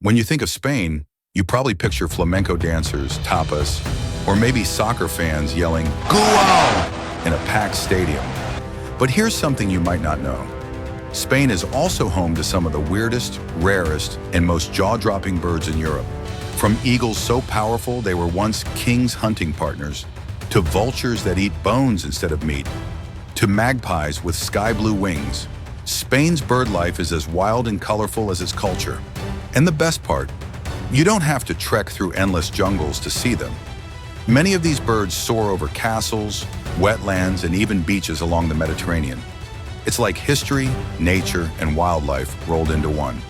When you think of Spain, you probably picture flamenco dancers, tapas, or maybe soccer fans yelling, Gull! In a packed stadium. But here's something you might not know. Spain is also home to some of the weirdest, rarest, and most jaw-dropping birds in Europe. From eagles so powerful they were once king's hunting partners, to vultures that eat bones instead of meat, to magpies with sky-blue wings. Spain's bird life is as wild and colorful as its culture. And the best part, you don't have to trek through endless jungles to see them. Many of these birds soar over castles, wetlands, and even beaches along the Mediterranean. It's like history, nature, and wildlife rolled into one.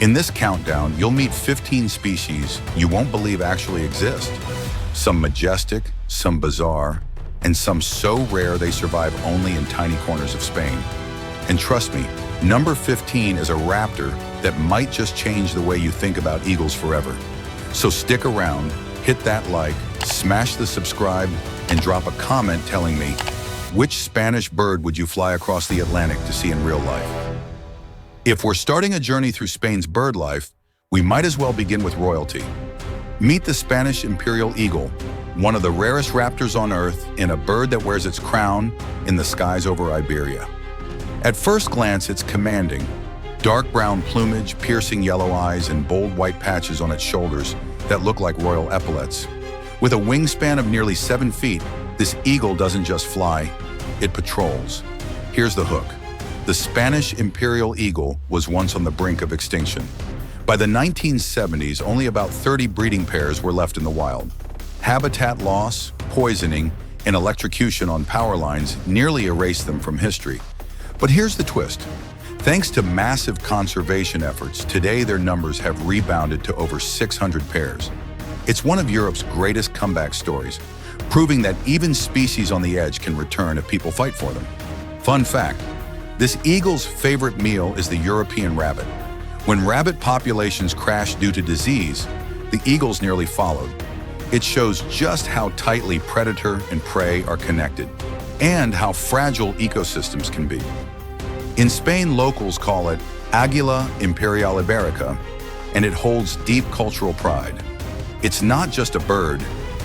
In this countdown, you'll meet 15 species you won't believe actually exist. Some majestic, some bizarre, and some so rare they survive only in tiny corners of Spain. And trust me, number 15 is a raptor that might just change the way you think about eagles forever. So stick around, hit that like, smash the subscribe, and drop a comment telling me, which Spanish bird would you fly across the Atlantic to see in real life? If we're starting a journey through Spain's bird life, we might as well begin with royalty. Meet the Spanish Imperial Eagle, one of the rarest raptors on Earth and a bird that wears its crown in the skies over Iberia. At first glance, it's commanding. Dark brown plumage, piercing yellow eyes, and bold white patches on its shoulders that look like royal epaulets. With a wingspan of nearly 7 feet, this eagle doesn't just fly, it patrols. Here's the hook. The Spanish Imperial Eagle was once on the brink of extinction. By the 1970s, only about 30 breeding pairs were left in the wild. Habitat loss, poisoning, and electrocution on power lines nearly erased them from history. But here's the twist. Thanks to massive conservation efforts, today their numbers have rebounded to over 600 pairs. It's one of Europe's greatest comeback stories, proving that even species on the edge can return if people fight for them. Fun fact, this eagle's favorite meal is the European rabbit. When rabbit populations crashed due to disease, the eagles nearly followed. It shows just how tightly predator and prey are connected, and how fragile ecosystems can be. In Spain, locals call it Águila Imperial Ibérica, and it holds deep cultural pride. It's not just a bird,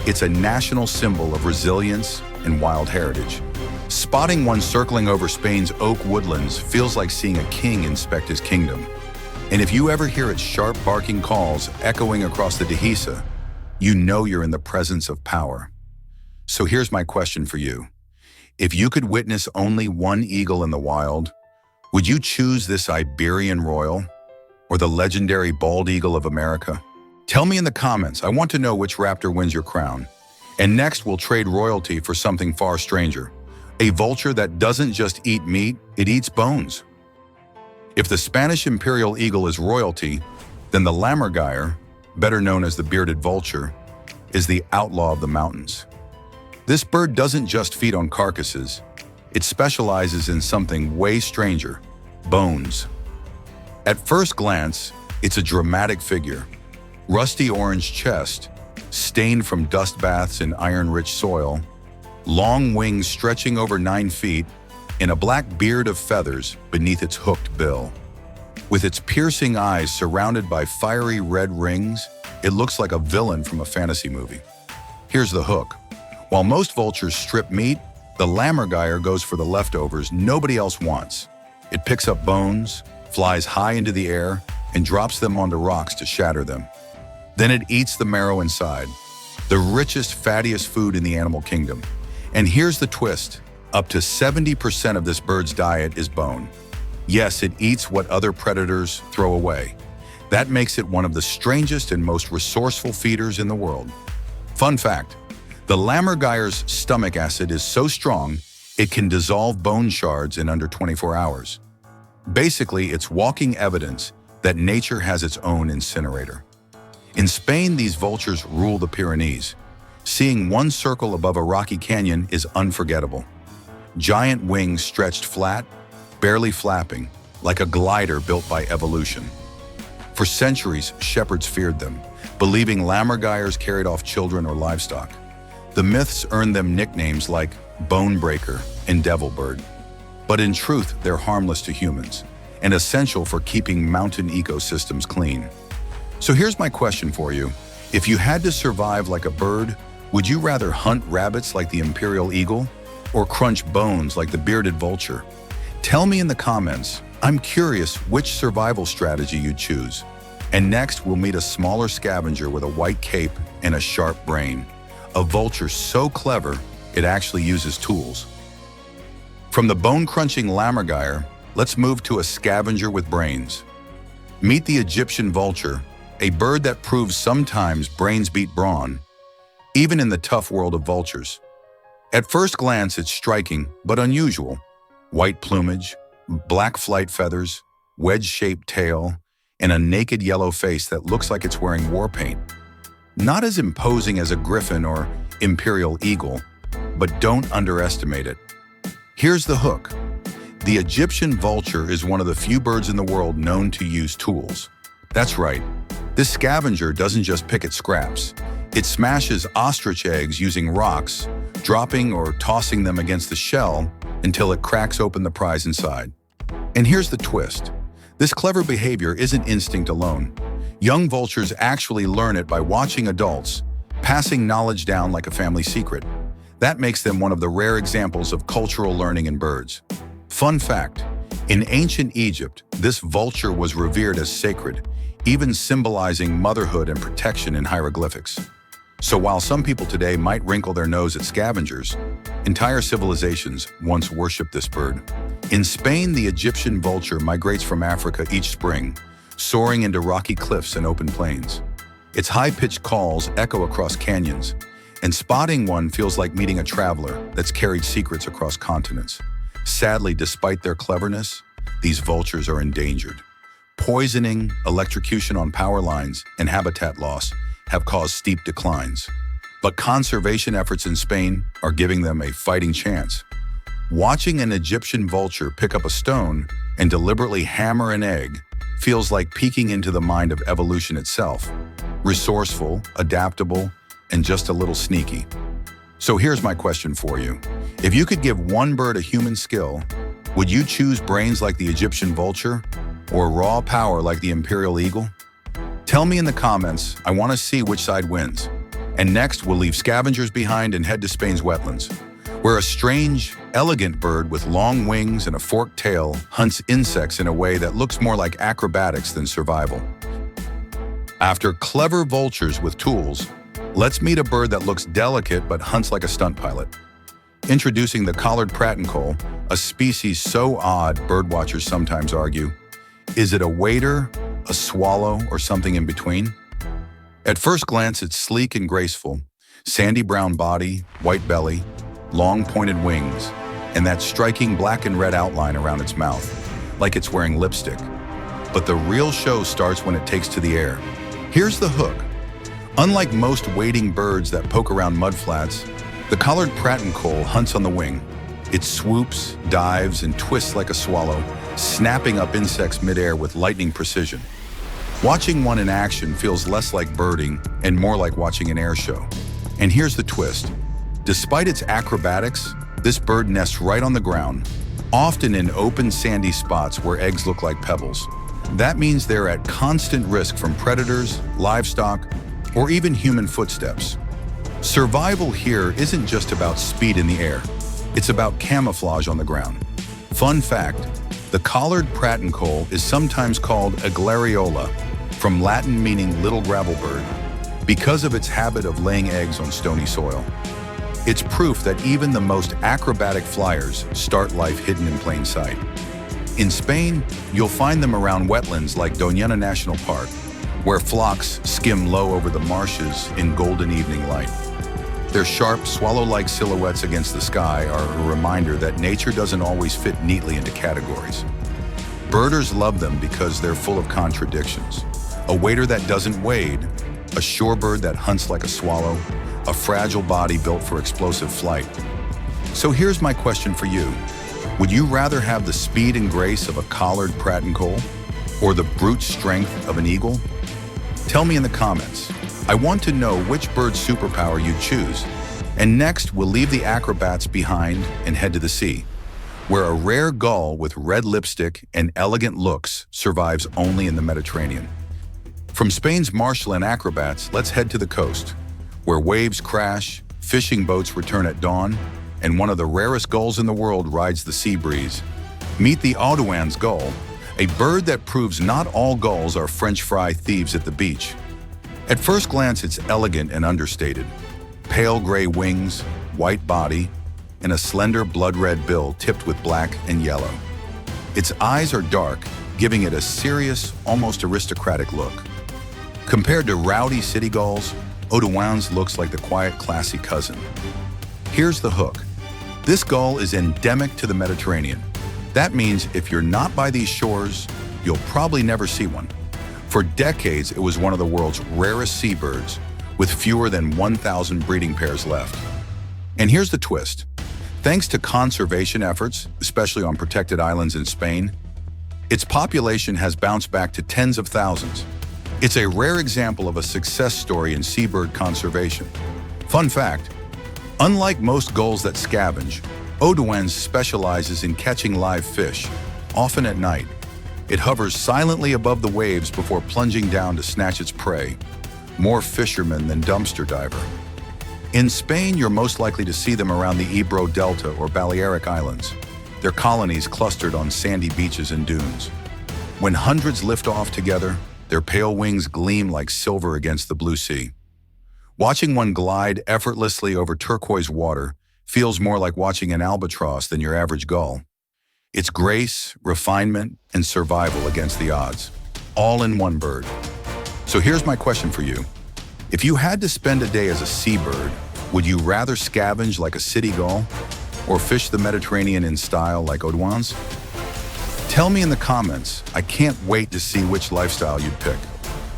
it's a national symbol of resilience and wild heritage. Spotting one circling over Spain's oak woodlands feels like seeing a king inspect his kingdom. And if you ever hear its sharp barking calls echoing across the Dehesa, you know you're in the presence of power. So here's my question for you. If you could witness only one eagle in the wild, would you choose this Iberian royal or the legendary bald eagle of America? Tell me in the comments. I want to know which raptor wins your crown. And next, we'll trade royalty for something far stranger. A vulture that doesn't just eat meat, it eats bones. If the Spanish Imperial Eagle is royalty, then the Lammergeier, better known as the bearded vulture, is the outlaw of the mountains. This bird doesn't just feed on carcasses. It specializes in something way stranger, bones. At first glance, it's a dramatic figure. Rusty orange chest, stained from dust baths in iron-rich soil, long wings stretching over 9 feet, and a black beard of feathers beneath its hooked bill. With its piercing eyes surrounded by fiery red rings, it looks like a villain from a fantasy movie. Here's the hook. While most vultures strip meat, the Lammergeier goes for the leftovers nobody else wants. It picks up bones, flies high into the air, and drops them onto rocks to shatter them. Then it eats the marrow inside, the richest, fattiest food in the animal kingdom. And here's the twist. Up to 70% of this bird's diet is bone. Yes, it eats what other predators throw away. That makes it one of the strangest and most resourceful feeders in the world. Fun fact, the Lammergeier's stomach acid is so strong, it can dissolve bone shards in under 24 hours. Basically, it's walking evidence that nature has its own incinerator. In Spain, these vultures rule the Pyrenees. Seeing one circle above a rocky canyon is unforgettable. Giant wings stretched flat, barely flapping, like a glider built by evolution. For centuries, shepherds feared them, believing Lammergeiers carried off children or livestock. The myths earned them nicknames like bone breaker and devil bird. But in truth, they're harmless to humans and essential for keeping mountain ecosystems clean. So here's my question for you. If you had to survive like a bird, would you rather hunt rabbits like the Imperial Eagle or crunch bones like the bearded vulture? Tell me in the comments. I'm curious which survival strategy you'd choose. And next, we'll meet a smaller scavenger with a white cape and a sharp brain. A vulture so clever, it actually uses tools. From the bone-crunching Lammergeier, let's move to a scavenger with brains. Meet the Egyptian vulture, a bird that proves sometimes brains beat brawn, even in the tough world of vultures. At first glance, it's striking, but unusual. White plumage, black flight feathers, wedge-shaped tail, and a naked yellow face that looks like it's wearing war paint. Not as imposing as a griffon or imperial eagle, but don't underestimate it. Here's the hook. The Egyptian vulture is one of the few birds in the world known to use tools. That's right. This scavenger doesn't just pick at scraps. It smashes ostrich eggs using rocks, dropping or tossing them against the shell until it cracks open the prize inside. And here's the twist. This clever behavior isn't instinct alone. Young vultures actually learn it by watching adults, passing knowledge down like a family secret. That makes them one of the rare examples of cultural learning in birds. Fun fact, in ancient Egypt, this vulture was revered as sacred, even symbolizing motherhood and protection in hieroglyphics. So while some people today might wrinkle their nose at scavengers, entire civilizations once worshipped this bird. In Spain, the Egyptian vulture migrates from Africa each spring, soaring into rocky cliffs and open plains. Its high-pitched calls echo across canyons, and spotting one feels like meeting a traveler that's carried secrets across continents. Sadly, despite their cleverness, these vultures are endangered. Poisoning, electrocution on power lines, and habitat loss have caused steep declines. But conservation efforts in Spain are giving them a fighting chance. Watching an Egyptian vulture pick up a stone and deliberately hammer an egg feels like peeking into the mind of evolution itself. Resourceful, adaptable, and just a little sneaky. So here's my question for you. If you could give one bird a human skill, would you choose brains like the Egyptian vulture or raw power like the Imperial Eagle? Tell me in the comments. I want to see which side wins. And next, we'll leave scavengers behind and head to Spain's wetlands, where a strange, elegant bird with long wings and a forked tail hunts insects in a way that looks more like acrobatics than survival. After clever vultures with tools, let's meet a bird that looks delicate but hunts like a stunt pilot. Introducing the collared Pratincole, a species so odd birdwatchers sometimes argue. Is it a waiter, a swallow, or something in between? At first glance, it's sleek and graceful. Sandy brown body, white belly, long pointed wings, and that striking black and red outline around its mouth, like it's wearing lipstick. But the real show starts when it takes to the air. Here's the hook. Unlike most wading birds that poke around mudflats, the collared Pratincole hunts on the wing. It swoops, dives, and twists like a swallow, snapping up insects midair with lightning precision. Watching one in action feels less like birding and more like watching an air show. And here's the twist. Despite its acrobatics, this bird nests right on the ground, often in open sandy spots where eggs look like pebbles. That means they're at constant risk from predators, livestock, or even human footsteps. Survival here isn't just about speed in the air. It's about camouflage on the ground. Fun fact, the collared Pratincole is sometimes called a glariola, from Latin meaning little gravel bird, because of its habit of laying eggs on stony soil. It's proof that even the most acrobatic flyers start life hidden in plain sight. In Spain, you'll find them around wetlands like Doñana National Park, where flocks skim low over the marshes in golden evening light. Their sharp, swallow-like silhouettes against the sky are a reminder that nature doesn't always fit neatly into categories. Birders love them because they're full of contradictions. A waiter that doesn't wade, a shorebird that hunts like a swallow, a fragile body built for explosive flight. So here's my question for you. Would you rather have the speed and grace of a collared Pratincole or the brute strength of an eagle? Tell me in the comments. I want to know which bird superpower you choose. And next, we'll leave the acrobats behind and head to the sea, where a rare gull with red lipstick and elegant looks survives only in the Mediterranean. From Spain's marshland acrobats, let's head to the coast, where waves crash, fishing boats return at dawn, and one of the rarest gulls in the world rides the sea breeze. Meet the Audouin's gull, a bird that proves not all gulls are French fry thieves at the beach. At first glance, it's elegant and understated. Pale gray wings, white body, and a slender blood-red bill tipped with black and yellow. Its eyes are dark, giving it a serious, almost aristocratic look. Compared to rowdy city gulls, Audouin's looks like the quiet, classy cousin. Here's the hook. This gull is endemic to the Mediterranean. That means if you're not by these shores, you'll probably never see one. For decades, it was one of the world's rarest seabirds, with fewer than 1,000 breeding pairs left. And here's the twist. Thanks to conservation efforts, especially on protected islands in Spain, its population has bounced back to tens of thousands. It's a rare example of a success story in seabird conservation. Fun fact, unlike most gulls that scavenge, Audouin's specializes in catching live fish, often at night. It hovers silently above the waves before plunging down to snatch its prey, more fisherman than dumpster diver. In Spain, you're most likely to see them around the Ebro Delta or Balearic Islands, their colonies clustered on sandy beaches and dunes. When hundreds lift off together, their pale wings gleam like silver against the blue sea. Watching one glide effortlessly over turquoise water feels more like watching an albatross than your average gull. It's grace, refinement, and survival against the odds, all in one bird. So here's my question for you. If you had to spend a day as a seabird, would you rather scavenge like a city gull or fish the Mediterranean in style like Audouin's? Tell me in the comments. I can't wait to see which lifestyle you'd pick.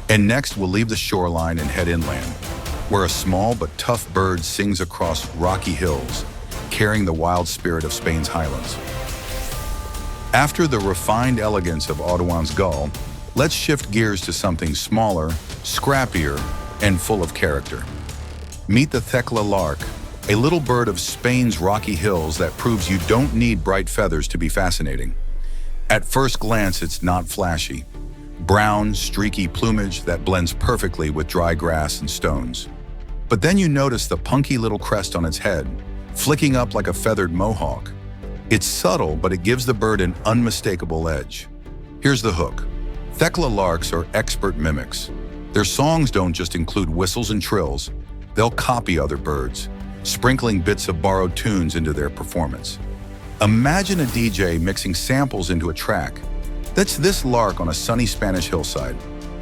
And next, we'll leave the shoreline and head inland, where a small but tough bird sings across rocky hills, carrying the wild spirit of Spain's highlands. After the refined elegance of Audouin's gull, let's shift gears to something smaller, scrappier, and full of character. Meet the Thekla Lark, a little bird of Spain's rocky hills that proves you don't need bright feathers to be fascinating. At first glance, it's not flashy. Brown, streaky plumage that blends perfectly with dry grass and stones. But then you notice the punky little crest on its head, flicking up like a feathered mohawk. It's subtle, but it gives the bird an unmistakable edge. Here's the hook. Thekla larks are expert mimics. Their songs don't just include whistles and trills. They'll copy other birds, sprinkling bits of borrowed tunes into their performance. Imagine a DJ mixing samples into a track. That's this lark on a sunny Spanish hillside.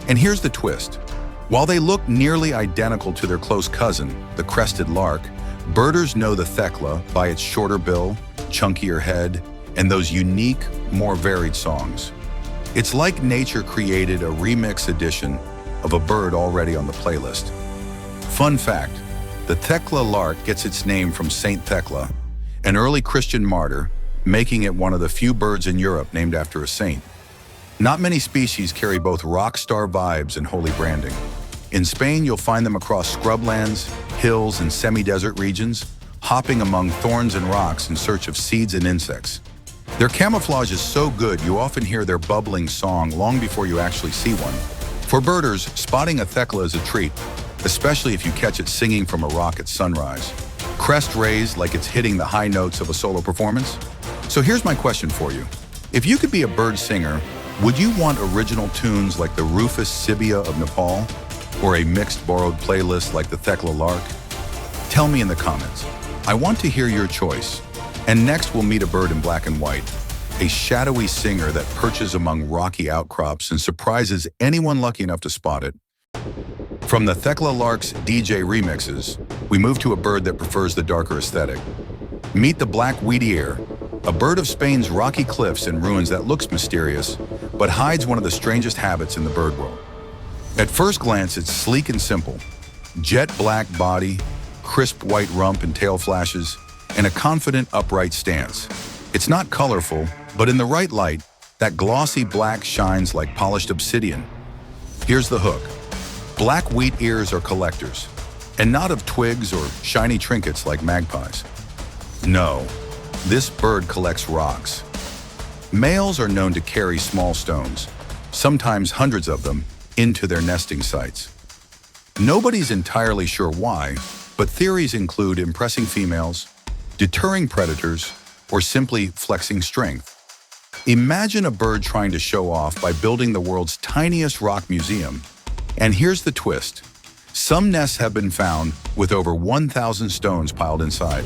And here's the twist. While they look nearly identical to their close cousin, the crested lark, birders know the Thekla by its shorter bill, chunkier head, and those unique, more varied songs. It's like nature created a remix edition of a bird already on the playlist. Fun fact, the Thekla lark gets its name from Saint Thekla, an early Christian martyr, making it one of the few birds in Europe named after a saint. Not many species carry both rock star vibes and holy branding. In Spain, you'll find them across scrublands, hills, and semi-desert regions, hopping among thorns and rocks in search of seeds and insects. Their camouflage is so good, you often hear their bubbling song long before you actually see one. For birders, spotting a Thekla is a treat, especially if you catch it singing from a rock at sunrise. Crest raised like it's hitting the high notes of a solo performance. So here's my question for you. If you could be a bird singer, would you want original tunes like the Rufous Sibia of Nepal, or a mixed borrowed playlist like the Thekla Lark? Tell me in the comments. I want to hear your choice. And next we'll meet a bird in black and white, a shadowy singer that perches among rocky outcrops and surprises anyone lucky enough to spot it. From the Thekla Lark's DJ remixes, we move to a bird that prefers the darker aesthetic. Meet the black Wheatear, a bird of Spain's rocky cliffs and ruins that looks mysterious, but hides one of the strangest habits in the bird world. At first glance, it's sleek and simple. Jet black body, crisp white rump and tail flashes, and a confident, upright stance. It's not colorful, but in the right light, that glossy black shines like polished obsidian. Here's the hook. Black Wheatears are collectors, and not of twigs or shiny trinkets like magpies. No, this bird collects rocks. Males are known to carry small stones, sometimes hundreds of them, into their nesting sites. Nobody's entirely sure why, but theories include impressing females, deterring predators, or simply flexing strength. Imagine a bird trying to show off by building the world's tiniest rock museum. And here's the twist. Some nests have been found with over 1,000 stones piled inside.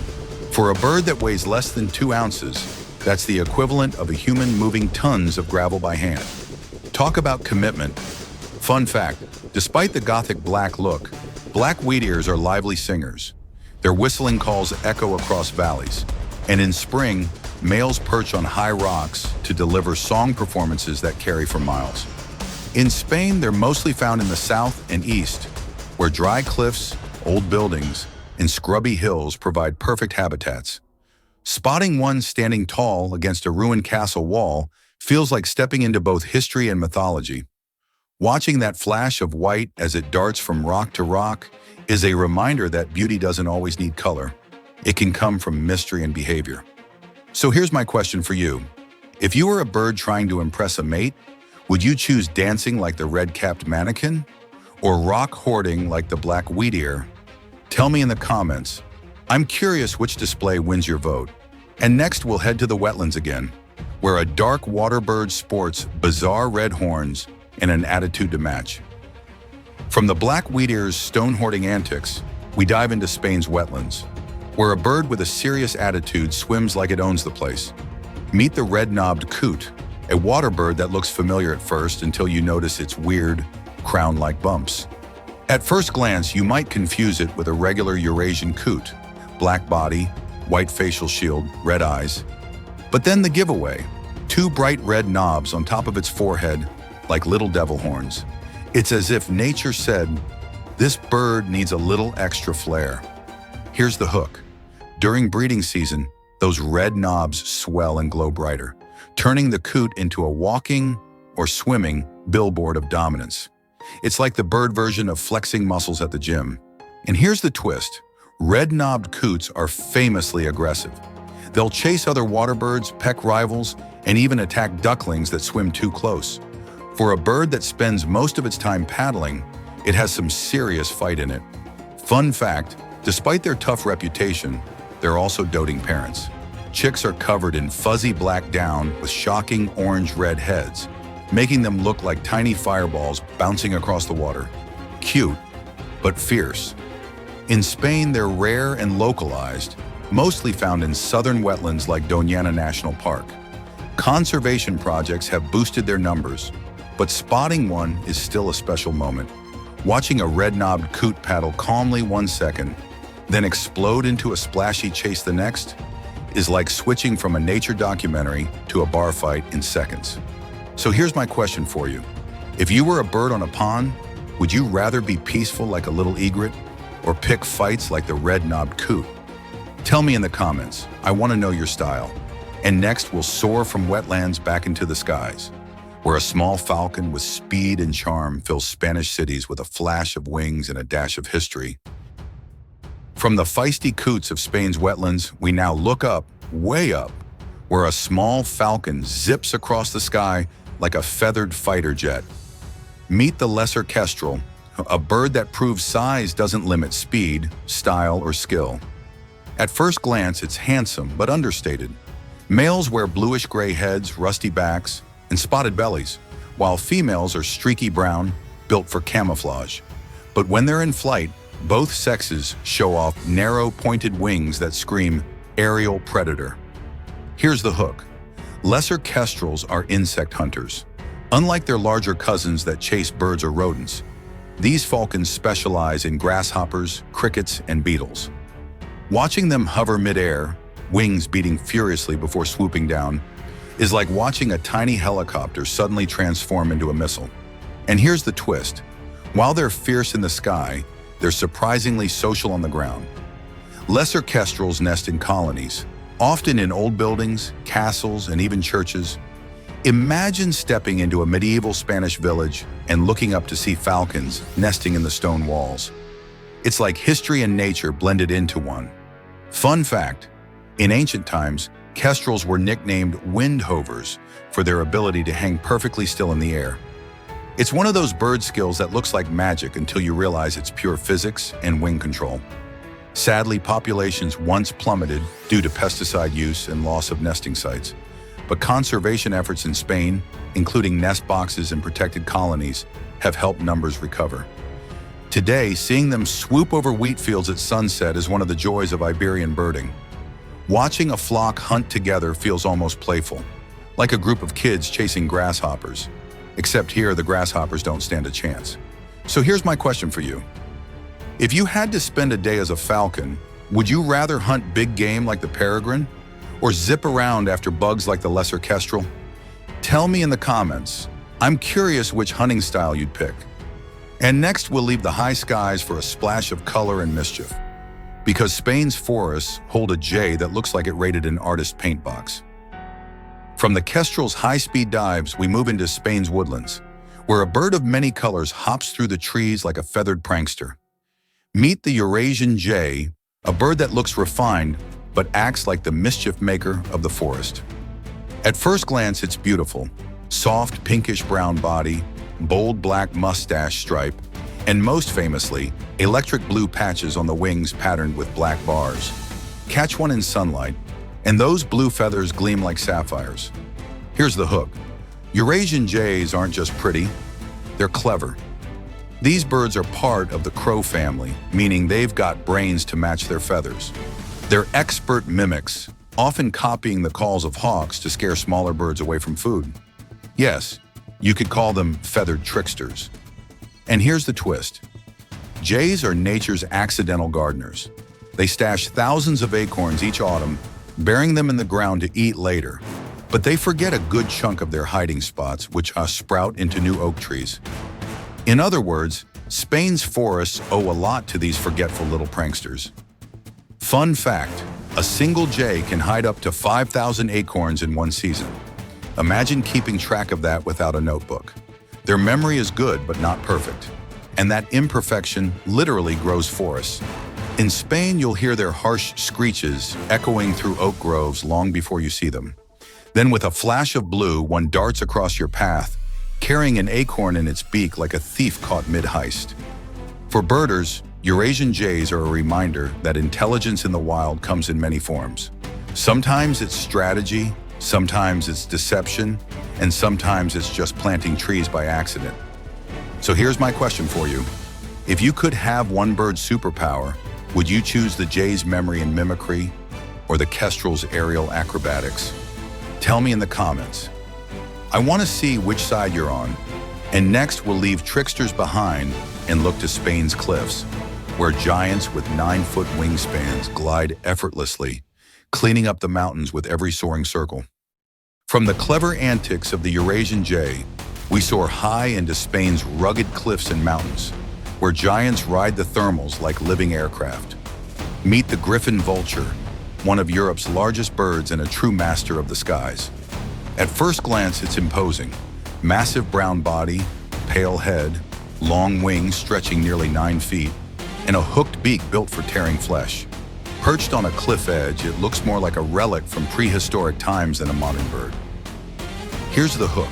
For a bird that weighs less than 2 ounces, that's the equivalent of a human moving tons of gravel by hand. Talk about commitment. Fun fact, despite the gothic black look, black wheatears are lively singers. Their whistling calls echo across valleys. And in spring, males perch on high rocks to deliver song performances that carry for miles. In Spain, they're mostly found in the south and east, where dry cliffs, old buildings, and scrubby hills provide perfect habitats. Spotting one standing tall against a ruined castle wall feels like stepping into both history and mythology. Watching that flash of white as it darts from rock to rock is a reminder that beauty doesn't always need color. It can come from mystery and behavior. So here's my question for you. If you were a bird trying to impress a mate, would you choose dancing like the red-capped mannequin or rock hoarding like the black wheatear? Tell me in the comments. I'm curious which display wins your vote. And next we'll head to the wetlands again, where a dark water bird sports bizarre red horns and an attitude to match. From the black wheatear's stone-hoarding antics, we dive into Spain's wetlands, where a bird with a serious attitude swims like it owns the place. Meet the red-knobbed coot, a water bird that looks familiar at first until you notice its weird, crown-like bumps. At first glance, you might confuse it with a regular Eurasian coot, black body, white facial shield, red eyes. But then the giveaway, 2 bright red knobs on top of its forehead, like little devil horns. It's as if nature said, this bird needs a little extra flair. Here's the hook. During breeding season, those red knobs swell and glow brighter, turning the coot into a walking or swimming billboard of dominance. It's like the bird version of flexing muscles at the gym. And here's the twist. Red-knobbed coots are famously aggressive. They'll chase other water birds, peck rivals, and even attack ducklings that swim too close. For a bird that spends most of its time paddling, it has some serious fight in it. Fun fact, despite their tough reputation, they're also doting parents. Chicks are covered in fuzzy black down with shocking orange-red heads, making them look like tiny fireballs bouncing across the water. Cute, but fierce. In Spain, they're rare and localized, mostly found in southern wetlands like Doñana National Park. Conservation projects have boosted their numbers, but spotting one is still a special moment. Watching a red-knobbed coot paddle calmly 1 second, then explode into a splashy chase the next, is like switching from a nature documentary to a bar fight in seconds. So here's my question for you. If you were a bird on a pond, would you rather be peaceful like a little egret or pick fights like the red-knobbed coot? Tell me in the comments. I want to know your style. And next, we'll soar from wetlands back into the skies, where a small falcon with speed and charm fills Spanish cities with a flash of wings and a dash of history. From the feisty coots of Spain's wetlands, we now look up, way up, where a small falcon zips across the sky like a feathered fighter jet. Meet the lesser kestrel, a bird that proves size doesn't limit speed, style, or skill. At first glance, it's handsome but understated. Males wear bluish-gray heads, rusty backs, and spotted bellies, while females are streaky brown, built for camouflage. But when they're in flight, both sexes show off narrow, pointed wings that scream aerial predator. Here's the hook. Lesser kestrels are insect hunters. Unlike their larger cousins that chase birds or rodents, these falcons specialize in grasshoppers, crickets, and beetles. Watching them hover mid-air, wings beating furiously before swooping down, is like watching a tiny helicopter suddenly transform into a missile. And here's the twist. While they're fierce in the sky, they're surprisingly social on the ground. Lesser kestrels nest in colonies, often in old buildings, castles, and even churches. Imagine stepping into a medieval Spanish village and looking up to see falcons nesting in the stone walls. It's like history and nature blended into one. Fun fact, in ancient times, kestrels were nicknamed wind hovers for their ability to hang perfectly still in the air. It's one of those bird skills that looks like magic until you realize it's pure physics and wing control. Sadly, populations once plummeted due to pesticide use and loss of nesting sites. But conservation efforts in Spain, including nest boxes and protected colonies, have helped numbers recover. Today, seeing them swoop over wheat fields at sunset is one of the joys of Iberian birding. Watching a flock hunt together feels almost playful, like a group of kids chasing grasshoppers. Except here, the grasshoppers don't stand a chance. So here's my question for you. If you had to spend a day as a falcon, would you rather hunt big game like the peregrine, or zip around after bugs like the lesser kestrel? Tell me in the comments. I'm curious which hunting style you'd pick. And next, we'll leave the high skies for a splash of color and mischief, because Spain's forests hold a jay that looks like it raided an artist's paint box. From the kestrel's high-speed dives, we move into Spain's woodlands, where a bird of many colors hops through the trees like a feathered prankster. Meet the Eurasian Jay, a bird that looks refined but acts like the mischief maker of the forest. At first glance, it's beautiful. Soft pinkish-brown body, bold black mustache stripe, and most famously, electric blue patches on the wings patterned with black bars. Catch one in sunlight, and those blue feathers gleam like sapphires. Here's the hook. Eurasian jays aren't just pretty, they're clever. These birds are part of the crow family, meaning they've got brains to match their feathers. They're expert mimics, often copying the calls of hawks to scare smaller birds away from food. Yes, you could call them feathered tricksters. And here's the twist. Jays are nature's accidental gardeners. They stash thousands of acorns each autumn, burying them in the ground to eat later. But they forget a good chunk of their hiding spots, which sprout into new oak trees. In other words, Spain's forests owe a lot to these forgetful little pranksters. Fun fact, a single jay can hide up to 5,000 acorns in one season. Imagine keeping track of that without a notebook. Their memory is good, but not perfect. And that imperfection literally grows forests. In Spain, you'll hear their harsh screeches echoing through oak groves long before you see them. Then with a flash of blue, one darts across your path, carrying an acorn in its beak like a thief caught mid-heist. For birders, Eurasian jays are a reminder that intelligence in the wild comes in many forms. Sometimes it's strategy, sometimes it's deception, and sometimes it's just planting trees by accident. So here's my question for you. If you could have one bird's superpower, would you choose the jay's memory and mimicry, or the kestrel's aerial acrobatics? Tell me in the comments. I want to see which side you're on. And next, we'll leave tricksters behind and look to Spain's cliffs, where giants with 9-foot wingspans glide effortlessly, cleaning up the mountains with every soaring circle. From the clever antics of the Eurasian jay, we soar high into Spain's rugged cliffs and mountains, where giants ride the thermals like living aircraft. Meet the Griffon Vulture, one of Europe's largest birds and a true master of the skies. At first glance, it's imposing. Massive brown body, pale head, long wings stretching nearly 9 feet, and a hooked beak built for tearing flesh. Perched on a cliff edge, it looks more like a relic from prehistoric times than a modern bird. Here's the hook.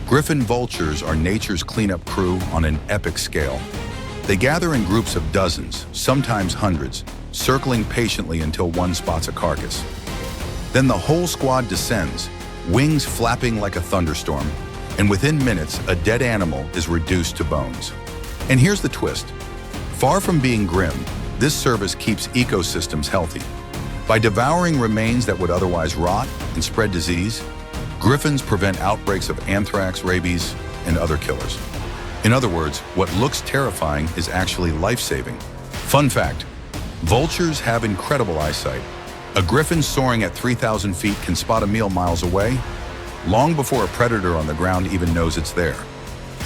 Griffon vultures are nature's cleanup crew on an epic scale. They gather in groups of dozens, sometimes hundreds, circling patiently until one spots a carcass. Then the whole squad descends, wings flapping like a thunderstorm, and within minutes, a dead animal is reduced to bones. And here's the twist. Far from being grim, this service keeps ecosystems healthy. By devouring remains that would otherwise rot and spread disease, griffons prevent outbreaks of anthrax, rabies, and other killers. In other words, what looks terrifying is actually life-saving. Fun fact, vultures have incredible eyesight. A griffon soaring at 3,000 feet can spot a meal miles away, long before a predator on the ground even knows it's there.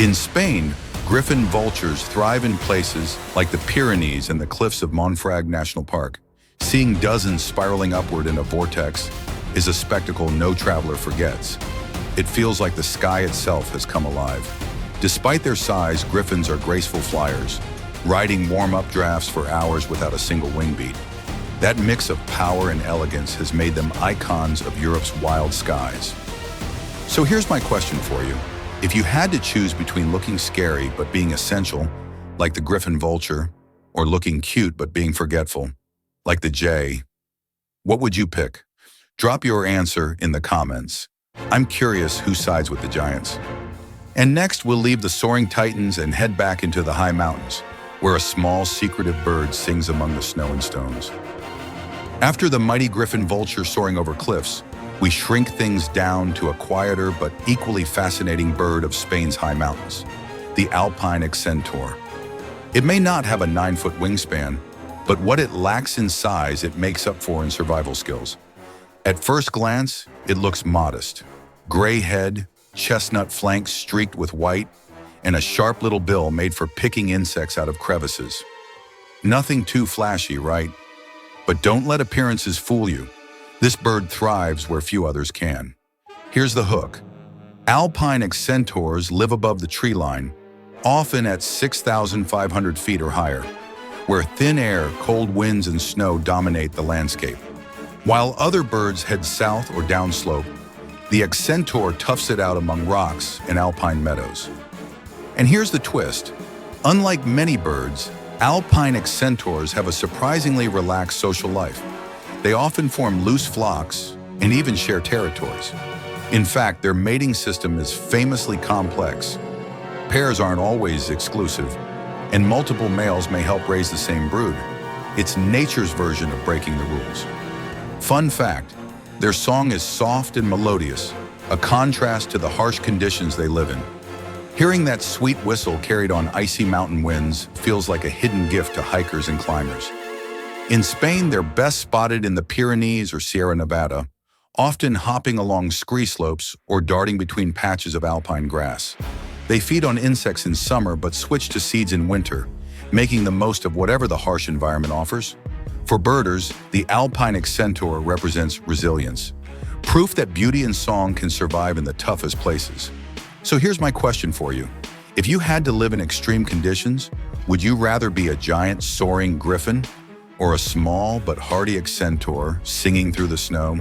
In Spain, Griffon vultures thrive in places like the Pyrenees and the cliffs of Montfrag National Park. Seeing dozens spiraling upward in a vortex is a spectacle no traveler forgets. It feels like the sky itself has come alive. Despite their size, griffons are graceful flyers, riding warm-up drafts for hours without a single wing beat. That mix of power and elegance has made them icons of Europe's wild skies. So here's my question for you. If you had to choose between looking scary but being essential, like the Griffon Vulture, or looking cute but being forgetful, like the Jay, what would you pick? Drop your answer in the comments. I'm curious who sides with the giants. And next, we'll leave the soaring titans and head back into the high mountains, where a small, secretive bird sings among the snow and stones. After the mighty Griffon Vulture soaring over cliffs, we shrink things down to a quieter but equally fascinating bird of Spain's high mountains, the Alpine Accentor. It may not have a 9-foot wingspan, but what it lacks in size, it makes up for in survival skills. At first glance, it looks modest. Gray head, chestnut flanks streaked with white, and a sharp little bill made for picking insects out of crevices. Nothing too flashy, right? But don't let appearances fool you. This bird thrives where few others can. Here's the hook. Alpine Accentors live above the tree line, often at 6,500 feet or higher, where thin air, cold winds, and snow dominate the landscape. While other birds head south or downslope, the Accentor toughs it out among rocks and alpine meadows. And here's the twist. Unlike many birds, Alpine Accentors have a surprisingly relaxed social life. They often form loose flocks and even share territories. In fact, their mating system is famously complex. Pairs aren't always exclusive, and multiple males may help raise the same brood. It's nature's version of breaking the rules. Fun fact, their song is soft and melodious, a contrast to the harsh conditions they live in. Hearing that sweet whistle carried on icy mountain winds feels like a hidden gift to hikers and climbers. In Spain, they're best spotted in the Pyrenees or Sierra Nevada, often hopping along scree slopes or darting between patches of alpine grass. They feed on insects in summer but switch to seeds in winter, making the most of whatever the harsh environment offers. For birders, the Alpine Accentor represents resilience, proof that beauty and song can survive in the toughest places. So here's my question for you. If you had to live in extreme conditions, would you rather be a giant soaring griffon or a small but hardy Accentor singing through the snow?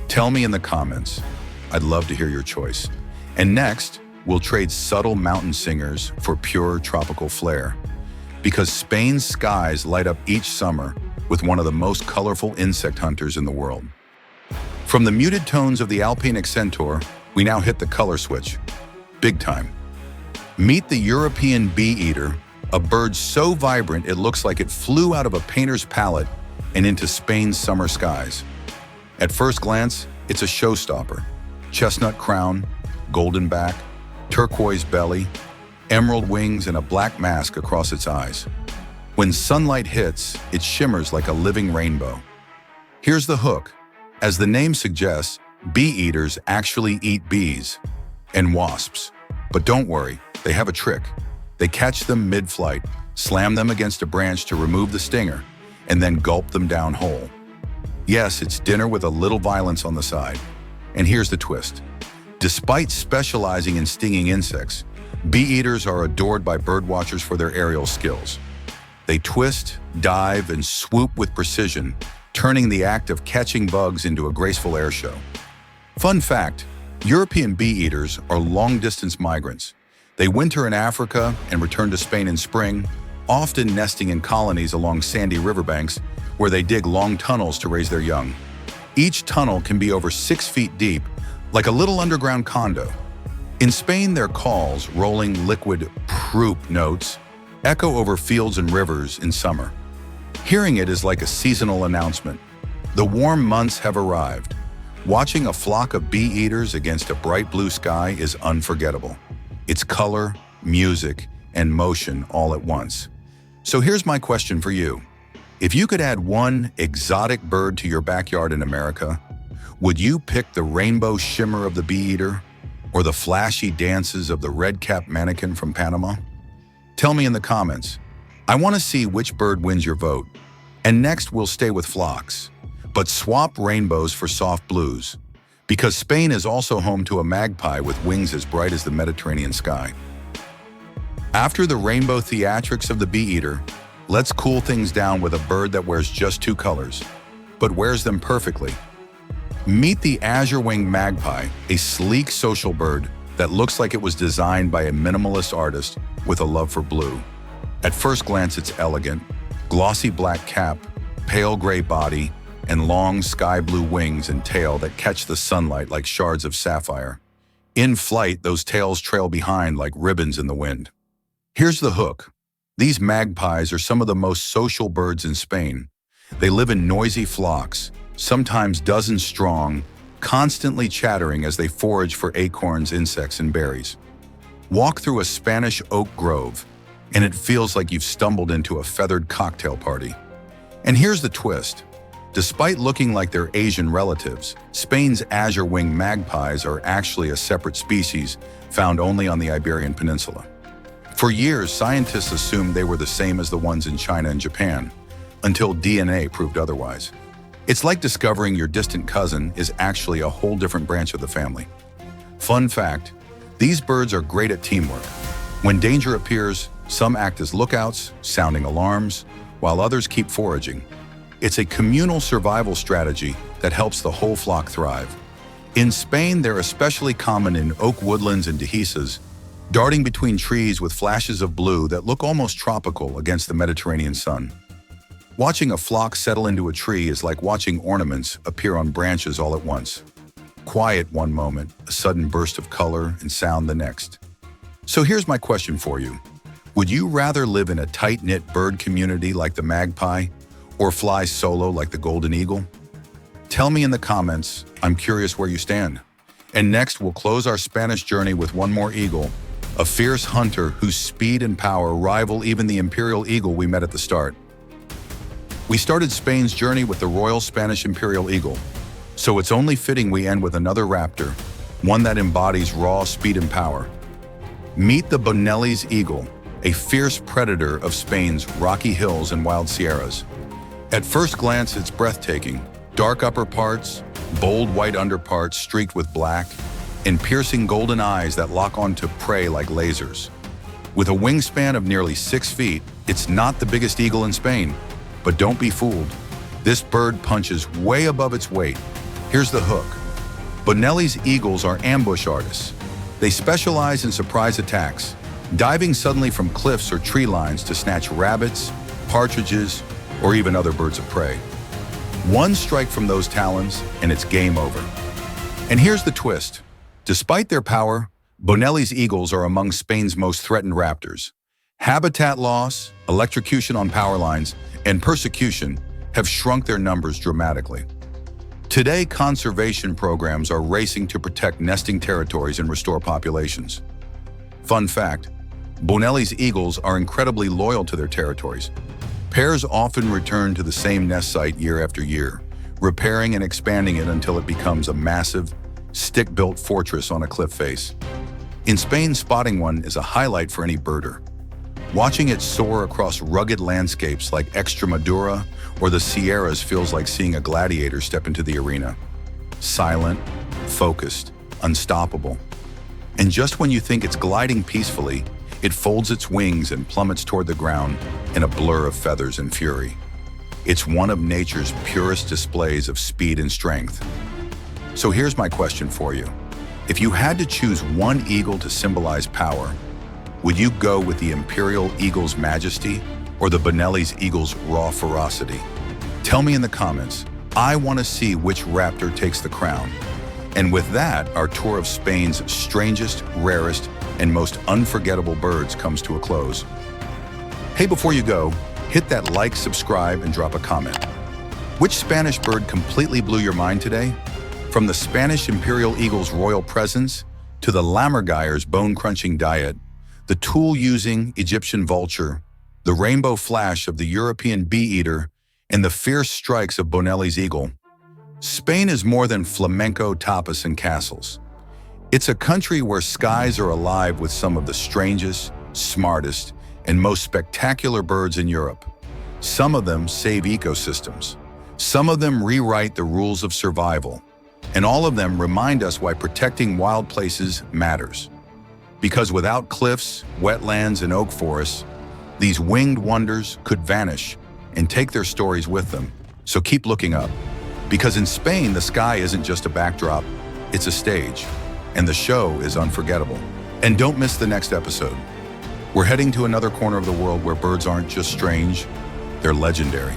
Tell me in the comments. I'd love to hear your choice. And next, we'll trade subtle mountain singers for pure tropical flair. Because Spain's skies light up each summer with one of the most colorful insect hunters in the world. From the muted tones of the Alpine Accentor, we now hit the color switch. Big time. Meet the European bee eater, a bird so vibrant it looks like it flew out of a painter's palette and into Spain's summer skies. At first glance, it's a showstopper. Chestnut crown, golden back, turquoise belly, emerald wings, and a black mask across its eyes. When sunlight hits, it shimmers like a living rainbow. Here's the hook. As the name suggests, bee eaters actually eat bees and wasps. But don't worry, they have a trick. They catch them mid-flight, slam them against a branch to remove the stinger, and then gulp them down whole. Yes, it's dinner with a little violence on the side. And here's the twist. Despite specializing in stinging insects, bee eaters are adored by birdwatchers for their aerial skills. They twist, dive, and swoop with precision, turning the act of catching bugs into a graceful air show. Fun fact, European bee eaters are long-distance migrants. They winter in Africa and return to Spain in spring, often nesting in colonies along sandy riverbanks where they dig long tunnels to raise their young. Each tunnel can be over 6 feet deep, like a little underground condo. In Spain, their calls, rolling liquid proop notes, echo over fields and rivers in summer. Hearing it is like a seasonal announcement. The warm months have arrived. Watching a flock of bee eaters against a bright blue sky is unforgettable. It's color, music, and motion all at once. So here's my question for you. If you could add one exotic bird to your backyard in America, would you pick the rainbow shimmer of the bee eater or the flashy dances of the red-capped mannequin from Panama? Tell me in the comments. I want to see which bird wins your vote. And next, we'll stay with flocks, but swap rainbows for soft blues, because Spain is also home to a magpie with wings as bright as the Mediterranean sky. After the rainbow theatrics of the bee eater, let's cool things down with a bird that wears just 2 colors, but wears them perfectly. Meet the Azure-winged Magpie, a sleek social bird that looks like it was designed by a minimalist artist with a love for blue. At first glance, it's elegant. Glossy black cap, pale gray body, and long sky blue wings and tail that catch the sunlight like shards of sapphire. In flight, those tails trail behind like ribbons in the wind. Here's the hook. These magpies are some of the most social birds in Spain. They live in noisy flocks, sometimes dozens strong, constantly chattering as they forage for acorns, insects, and berries. Walk through a Spanish oak grove, and it feels like you've stumbled into a feathered cocktail party. And here's the twist. Despite looking like their Asian relatives, Spain's Azure-winged magpies are actually a separate species found only on the Iberian Peninsula. For years, scientists assumed they were the same as the ones in China and Japan, until DNA proved otherwise. It's like discovering your distant cousin is actually a whole different branch of the family. Fun fact, these birds are great at teamwork. When danger appears, some act as lookouts, sounding alarms, while others keep foraging. It's a communal survival strategy that helps the whole flock thrive. In Spain, they're especially common in oak woodlands and dehesas, darting between trees with flashes of blue that look almost tropical against the Mediterranean sun. Watching a flock settle into a tree is like watching ornaments appear on branches all at once. Quiet one moment, a sudden burst of color and sound the next. So here's my question for you. Would you rather live in a tight-knit bird community like the magpie, or fly solo like the golden eagle? Tell me in the comments. I'm curious where you stand. And next, we'll close our Spanish journey with one more eagle, a fierce hunter whose speed and power rival even the Imperial Eagle we met at the start. We started Spain's journey with the Royal Spanish Imperial Eagle, so it's only fitting we end with another raptor, one that embodies raw speed and power. Meet the Bonelli's eagle, a fierce predator of Spain's rocky hills and wild sierras. At first glance, it's breathtaking. Dark upper parts, bold white underparts streaked with black, and piercing golden eyes that lock onto prey like lasers. With a wingspan of nearly 6 feet, it's not the biggest eagle in Spain. But don't be fooled. This bird punches way above its weight. Here's the hook. Bonelli's eagles are ambush artists. They specialize in surprise attacks, diving suddenly from cliffs or tree lines to snatch rabbits, partridges, or even other birds of prey. One strike from those talons, and it's game over. And here's the twist. Despite their power, Bonelli's eagles are among Spain's most threatened raptors. Habitat loss, electrocution on power lines, and persecution have shrunk their numbers dramatically. Today, conservation programs are racing to protect nesting territories and restore populations. Fun fact, Bonelli's eagles are incredibly loyal to their territories. Pairs often return to the same nest site year after year, repairing and expanding it until it becomes a massive, stick-built fortress on a cliff face. In Spain, spotting one is a highlight for any birder. Watching it soar across rugged landscapes like Extremadura or the Sierras feels like seeing a gladiator step into the arena. Silent, focused, unstoppable. And just when you think it's gliding peacefully, it folds its wings and plummets toward the ground in a blur of feathers and fury. It's one of nature's purest displays of speed and strength. So here's my question for you. If you had to choose one eagle to symbolize power, would you go with the Imperial Eagle's majesty or the Bonelli's eagle's raw ferocity? Tell me in the comments. I want to see which raptor takes the crown. And with that, our tour of Spain's strangest, rarest, and most unforgettable birds comes to a close. Hey, before you go, hit that like, subscribe, and drop a comment. Which Spanish bird completely blew your mind today? From the Spanish Imperial Eagle's royal presence to the Lammergeier's bone-crunching diet, the tool-using Egyptian vulture, the rainbow flash of the European bee-eater, and the fierce strikes of Bonelli's eagle, Spain is more than flamenco, tapas, and castles. It's a country where skies are alive with some of the strangest, smartest, and most spectacular birds in Europe. Some of them save ecosystems. Some of them rewrite the rules of survival. And all of them remind us why protecting wild places matters. Because without cliffs, wetlands, and oak forests, these winged wonders could vanish and take their stories with them. So keep looking up. Because in Spain, the sky isn't just a backdrop, it's a stage. and the show is unforgettable. And don't miss the next episode. We're heading to another corner of the world where birds aren't just strange, they're legendary.